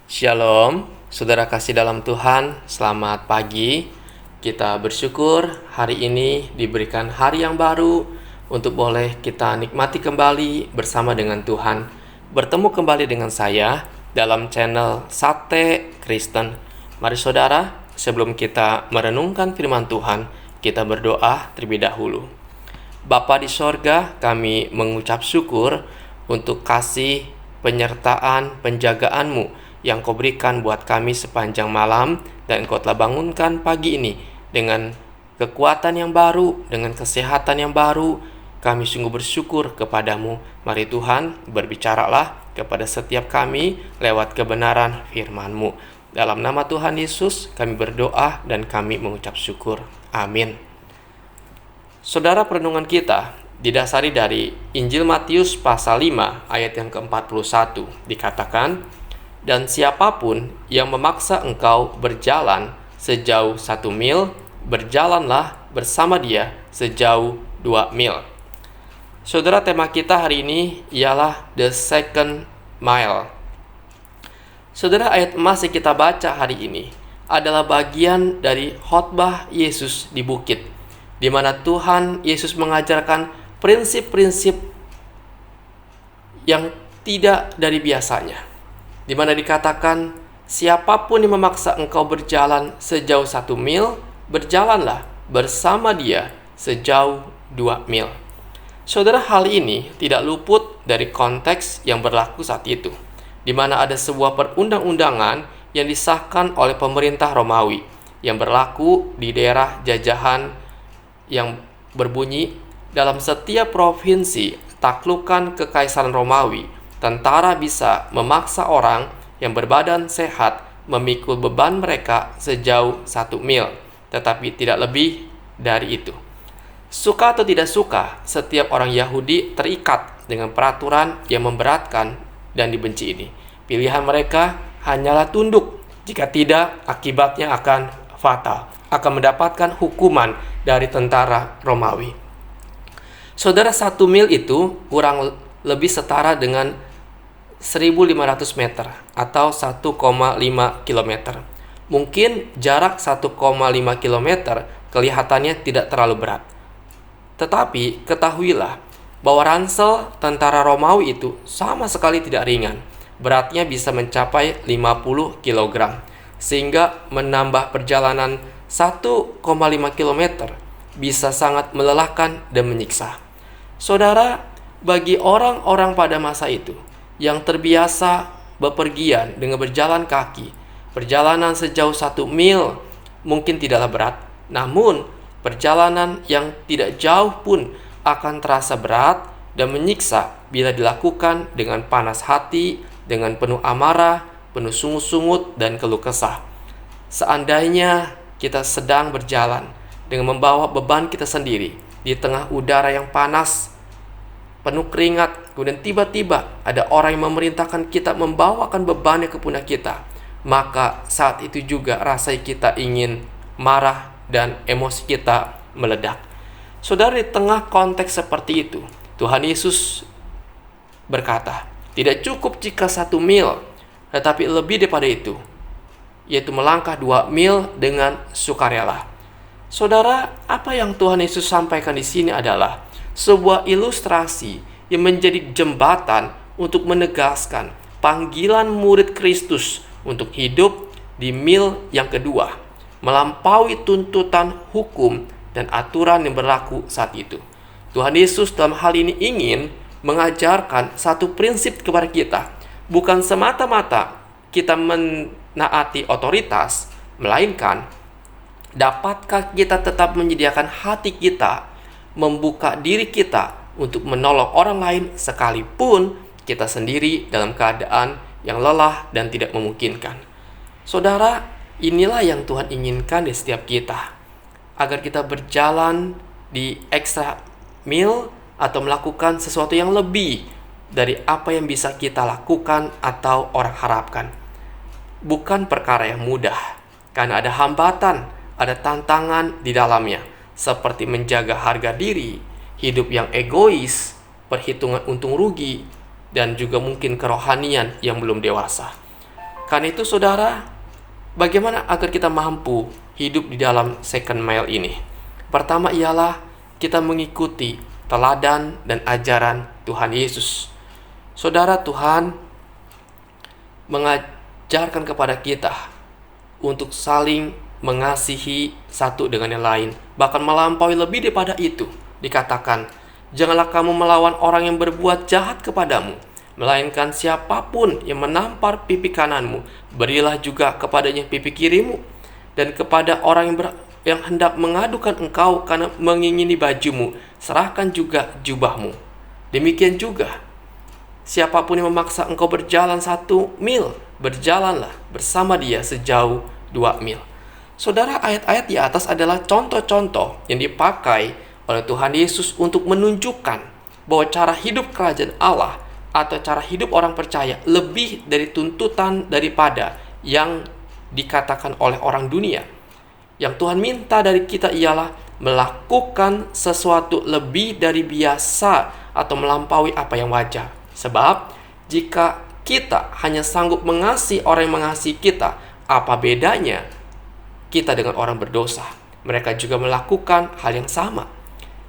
Shalom, saudara kasih dalam Tuhan, selamat pagi. Kita bersyukur hari ini diberikan hari yang baru untuk boleh kita nikmati kembali bersama dengan Tuhan. Bertemu kembali dengan saya dalam channel Sate Kristen. Mari saudara, sebelum kita merenungkan firman Tuhan, kita berdoa terlebih dahulu. Bapa di sorga, kami mengucap syukur untuk kasih penyertaan penjagaan-Mu yang Kau berikan buat kami sepanjang malam, dan Engkau telah bangunkan pagi ini dengan kekuatan yang baru, dengan kesehatan yang baru. Kami sungguh bersyukur kepadamu. Mari Tuhan, berbicaralah kepada setiap kami lewat kebenaran firman-Mu. Dalam nama Tuhan Yesus kami berdoa dan kami mengucap syukur. Amin. Saudara, perenungan kita didasari dari Injil Matius pasal 5 ayat yang ke-41. Dikatakan, "Dan siapapun yang memaksa engkau berjalan sejauh 1 mil, berjalanlah bersama dia sejauh 2 mil." Saudara, tema kita hari ini ialah the second mile. Saudara, ayat emas yang kita baca hari ini adalah bagian dari khotbah Yesus di bukit, di mana Tuhan Yesus mengajarkan prinsip-prinsip yang tidak dari biasanya, di mana dikatakan, siapapun yang memaksa engkau berjalan sejauh 1 mil, berjalanlah bersama dia sejauh 2 mil. Saudara, hal ini tidak luput dari konteks yang berlaku saat itu, di mana ada sebuah perundang-undangan yang disahkan oleh pemerintah Romawi yang berlaku di daerah jajahan yang berbunyi, dalam setiap provinsi taklukan kekaisaran Romawi, tentara bisa memaksa orang yang berbadan sehat memikul beban mereka sejauh 1 mil, tetapi tidak lebih dari itu. Suka atau tidak suka, setiap orang Yahudi terikat dengan peraturan yang memberatkan dan dibenci ini. Pilihan mereka hanyalah tunduk. Jika tidak, akibatnya akan fatal, akan mendapatkan hukuman dari tentara Romawi. Saudara, 1 mil itu kurang lebih setara dengan 1.500 meter atau 1,5 km. Mungkin jarak 1,5 km kelihatannya tidak terlalu berat. Tetapi ketahuilah bahwa ransel tentara Romawi itu sama sekali tidak ringan. Beratnya bisa mencapai 50 kg, sehingga menambah perjalanan 1,5 km bisa sangat melelahkan dan menyiksa. Saudara, bagi orang-orang pada masa itu yang terbiasa bepergian dengan berjalan kaki, perjalanan sejauh 1 mil mungkin tidaklah berat. Namun, perjalanan yang tidak jauh pun akan terasa berat dan menyiksa bila dilakukan dengan panas hati, dengan penuh amarah, penuh sungut-sungut dan keluh kesah. Seandainya kita sedang berjalan dengan membawa beban kita sendiri di tengah udara yang panas, penuh keringat, kemudian tiba-tiba ada orang yang memerintahkan kita membawakan bebannya ke pundak kita, maka saat itu juga rasa kita ingin marah dan emosi kita meledak. Saudara, di tengah konteks seperti itu, Tuhan Yesus berkata, tidak cukup jika 1 mil, tetapi lebih daripada itu, yaitu melangkah 2 mil dengan sukarela. Saudara, apa yang Tuhan Yesus sampaikan di sini adalah sebuah ilustrasi yang menjadi jembatan untuk menegaskan panggilan murid Kristus untuk hidup di mil yang kedua, melampaui tuntutan hukum dan aturan yang berlaku saat itu. Tuhan Yesus dalam hal ini ingin mengajarkan satu prinsip kepada kita, bukan semata-mata kita menaati otoritas, melainkan dapatkah kita tetap menyediakan hati kita, membuka diri kita untuk menolong orang lain sekalipun kita sendiri dalam keadaan yang lelah dan tidak memungkinkan. Saudara, inilah yang Tuhan inginkan di setiap kita, agar kita berjalan di extra mil atau melakukan sesuatu yang lebih dari apa yang bisa kita lakukan atau orang harapkan. Bukan perkara yang mudah, karena ada hambatan, ada tantangan di dalamnya, seperti menjaga harga diri, hidup yang egois, perhitungan untung rugi, dan juga mungkin kerohanian yang belum dewasa. Karena itu saudara, bagaimana agar kita mampu hidup di dalam second mile ini? Pertama ialah kita mengikuti teladan dan ajaran Tuhan Yesus. Saudara, Tuhan mengajarkan kepada kita untuk saling mengasihi satu dengan yang lain. Bahkan melampaui lebih daripada itu. Dikatakan, janganlah kamu melawan orang yang berbuat jahat kepadamu, melainkan siapapun yang menampar pipi kananmu, berilah juga kepadanya pipi kirimu. Dan kepada orang yang hendak mengadukan engkau karena mengingini bajumu, serahkan juga jubahmu. Demikian juga, siapapun yang memaksa engkau berjalan 1 mil, berjalanlah bersama dia sejauh 2 mil. Saudara, ayat-ayat di atas adalah contoh-contoh yang dipakai oleh Tuhan Yesus untuk menunjukkan bahwa cara hidup kerajaan Allah atau cara hidup orang percaya lebih dari tuntutan daripada yang dikatakan oleh orang dunia. Yang Tuhan minta dari kita ialah melakukan sesuatu lebih dari biasa atau melampaui apa yang wajar. Sebab jika kita hanya sanggup mengasihi orang yang mengasihi kita, apa bedanya kita dengan orang berdosa? Mereka juga melakukan hal yang sama.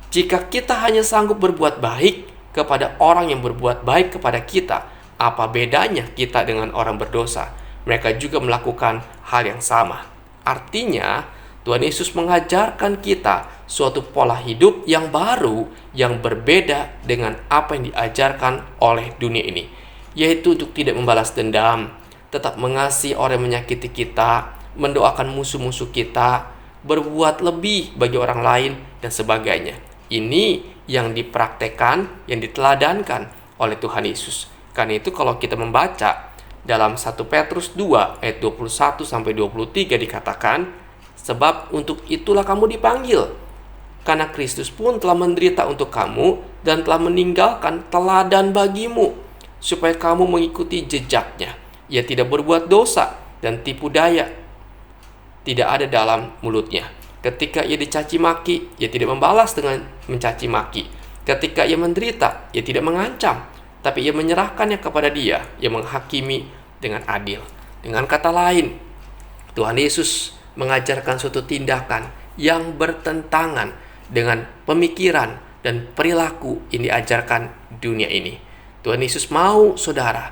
Jika kita hanya sanggup berbuat baik kepada orang yang berbuat baik kepada kita, apa bedanya kita dengan orang berdosa? Mereka juga melakukan hal yang sama. Artinya, Tuhan Yesus mengajarkan kita suatu pola hidup yang baru, yang berbeda dengan apa yang diajarkan oleh dunia ini, yaitu untuk tidak membalas dendam, tetap mengasihi orang yang menyakiti kita, mendoakan musuh-musuh kita, berbuat lebih bagi orang lain, dan sebagainya. Ini yang dipraktekkan, yang diteladankan oleh Tuhan Yesus. Karena itu kalau kita membaca dalam 1 Petrus 2 ayat 21-23 dikatakan, sebab untuk itulah kamu dipanggil, karena Kristus pun telah menderita untuk kamu dan telah meninggalkan teladan bagimu, supaya kamu mengikuti jejaknya. Ia tidak berbuat dosa dan tipu daya tidak ada dalam mulutnya. Ketika ia dicaci maki, ia tidak membalas dengan mencaci maki. Ketika ia menderita, ia tidak mengancam, tapi ia menyerahkannya kepada Dia yang menghakimi dengan adil. Dengan kata lain, Tuhan Yesus mengajarkan suatu tindakan yang bertentangan dengan pemikiran dan perilaku yang diajarkan dunia ini. Tuhan Yesus mau, saudara,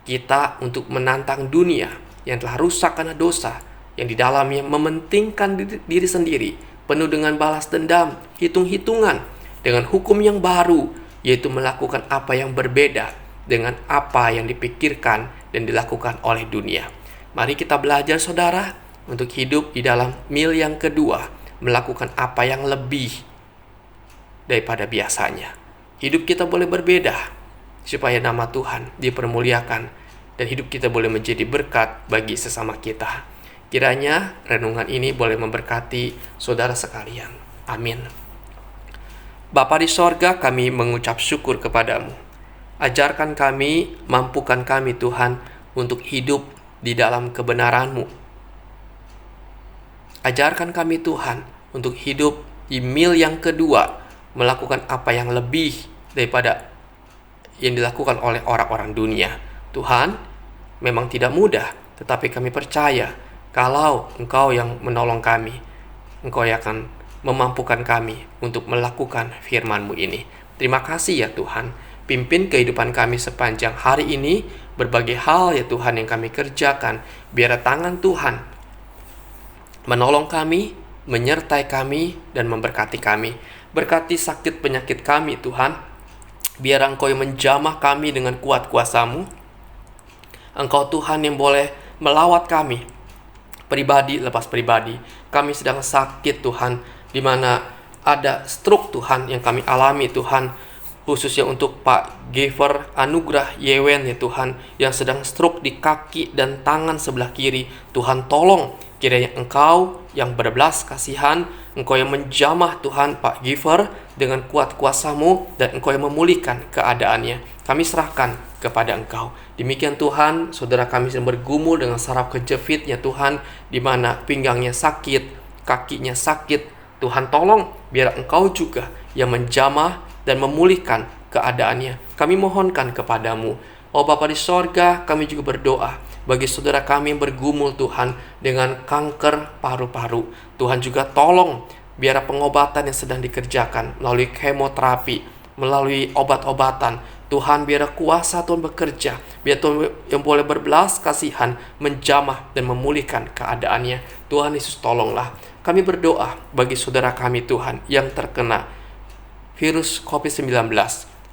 kita untuk menantang dunia yang telah rusak karena dosa, yang di dalamnya mementingkan diri sendiri, penuh dengan balas dendam, hitung-hitungan, dengan hukum yang baru, yaitu melakukan apa yang berbeda dengan apa yang dipikirkan dan dilakukan oleh dunia. Mari kita belajar, saudara, untuk hidup di dalam mil yang kedua, melakukan apa yang lebih daripada biasanya. Hidup kita boleh berbeda, supaya nama Tuhan dipermuliakan, dan hidup kita boleh menjadi berkat bagi sesama kita. Kiranya renungan ini boleh memberkati saudara sekalian. Amin. Bapa di sorga, kami mengucap syukur kepadamu. Ajarkan kami, mampukan kami Tuhan, untuk hidup di dalam kebenaran-Mu. Ajarkan kami Tuhan, untuk hidup di mil yang kedua, melakukan apa yang lebih daripada yang dilakukan oleh orang-orang dunia. Tuhan, memang tidak mudah, tetapi kami percaya, kalau Engkau yang menolong kami, Engkau yang akan memampukan kami untuk melakukan firman-Mu ini. Terima kasih ya Tuhan. Pimpin kehidupan kami sepanjang hari ini. Berbagai hal ya Tuhan yang kami kerjakan. Biar tangan Tuhan menolong kami, menyertai kami, dan memberkati kami. Berkati sakit penyakit kami Tuhan. Biar Engkau yang menjamah kami dengan kuat kuasa-Mu. Engkau Tuhan yang boleh melawat kami, pribadi lepas pribadi. Kami sedang sakit Tuhan, di mana ada stroke Tuhan yang kami alami Tuhan, khususnya untuk Pak Giver Anugrah Yewen ya Tuhan, yang sedang stroke di kaki dan tangan sebelah kiri. Tuhan tolong, kiranya Engkau yang berbelas kasihan, Engkau yang menjamah Tuhan Pak Giver dengan kuat kuasa-Mu, dan Engkau yang memulihkan keadaannya. Kami serahkan kepada Engkau. Demikian Tuhan, saudara kami sedang bergumul dengan saraf kejepit ya Tuhan, di mana pinggangnya sakit, kakinya sakit. Tuhan tolong, biar Engkau juga yang menjamah dan memulihkan keadaannya. Kami mohonkan kepadamu. Oh Bapa di sorga, kami juga berdoa, Bagi saudara kami yang bergumul Tuhan dengan kanker paru-paru, Tuhan juga tolong biar pengobatan yang sedang dikerjakan melalui kemoterapi, melalui obat-obatan, Tuhan biar kuasa Tuhan bekerja, biar Tuhan yang boleh berbelas kasihan menjamah dan memulihkan keadaannya. Tuhan Yesus tolonglah. Kami berdoa bagi saudara kami Tuhan yang terkena virus COVID-19,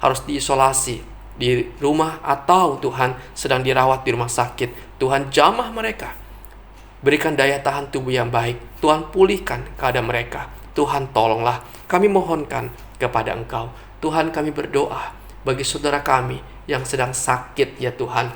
harus diisolasi di rumah atau Tuhan sedang dirawat di rumah sakit. Tuhan jamah mereka, berikan daya tahan tubuh yang baik. Tuhan pulihkan keadaan mereka. Tuhan tolonglah. Kami mohonkan kepada Engkau. Tuhan, kami berdoa bagi saudara kami yang sedang sakit ya Tuhan.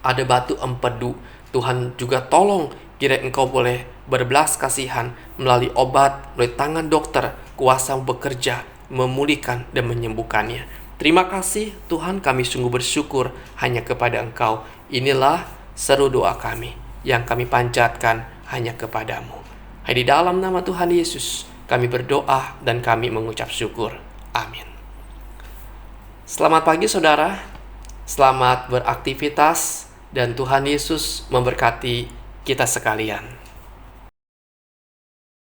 Ada batu empedu. Tuhan juga tolong, kira Engkau boleh berbelas kasihan melalui obat, melalui tangan dokter, kuasa bekerja, memulihkan dan menyembuhkannya. Terima kasih Tuhan, kami sungguh bersyukur hanya kepada Engkau. Inilah seru doa kami yang kami panjatkan hanya kepadamu. Hanya di dalam nama Tuhan Yesus kami berdoa dan kami mengucap syukur. Amin. Selamat pagi saudara, selamat beraktivitas dan Tuhan Yesus memberkati kita sekalian.